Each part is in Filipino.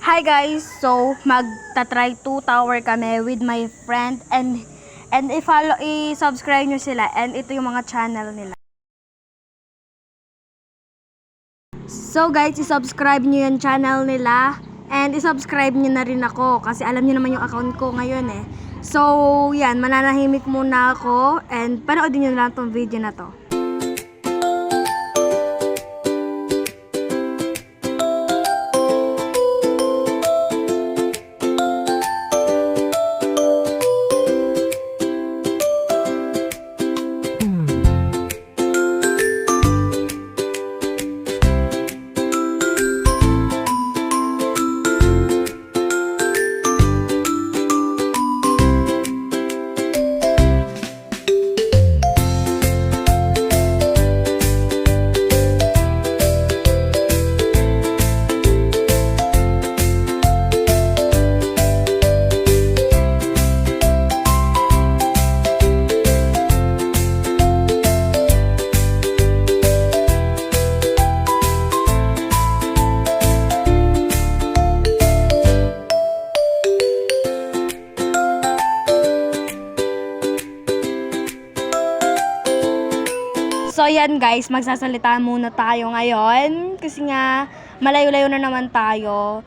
Hi guys, so magta-try 2 tower kami with my friend and i-subscribe nyo sila and ito yung mga channel nila. So guys, i-subscribe nyo yung channel nila and i-subscribe nyo na rin ako kasi alam nyo naman yung account ko ngayon eh. So yan, mananahimik muna ako and panoodin nyo lang tong video na to. So yan guys, magsasalita muna tayo ngayon kasi nga malayo-layo na naman tayo.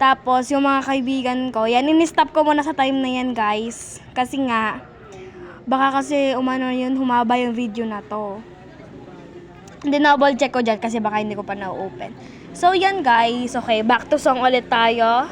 Tapos yung mga kaibigan ko, yan in-stop ko muna sa time na yan guys. Kasi nga, baka kasi humaba yung video na to. Hindi double check ko dyan kasi baka hindi ko pa na-open. So yan guys, okay, back to song ulit tayo.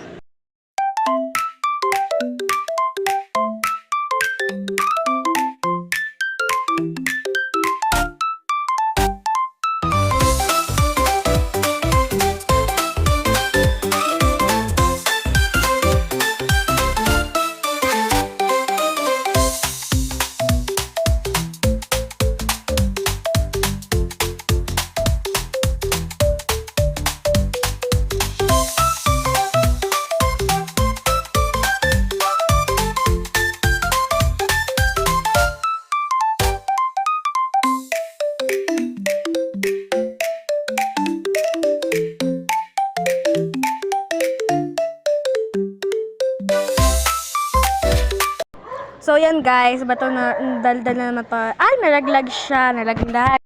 So yan guys, bato na daldal na naman to. Ay, nalaglag siya, nalaglag.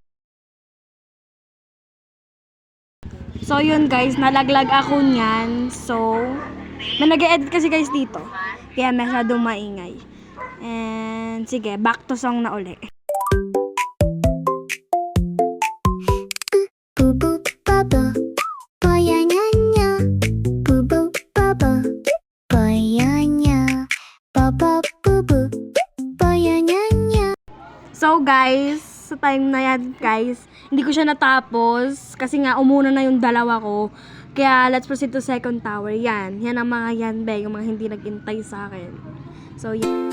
So yun guys, nalaglag ako niyan. So, may nag-edit kasi guys dito. Kaya masyadong maingay. And sige, back to song na uli. So guys, sa time na yan guys, hindi ko siya natapos kasi nga umuna na yung dalawa ko. Kaya let's proceed to second tower. Yan ang mga yan be, yung mga hindi nag-intay sa akin. So yan.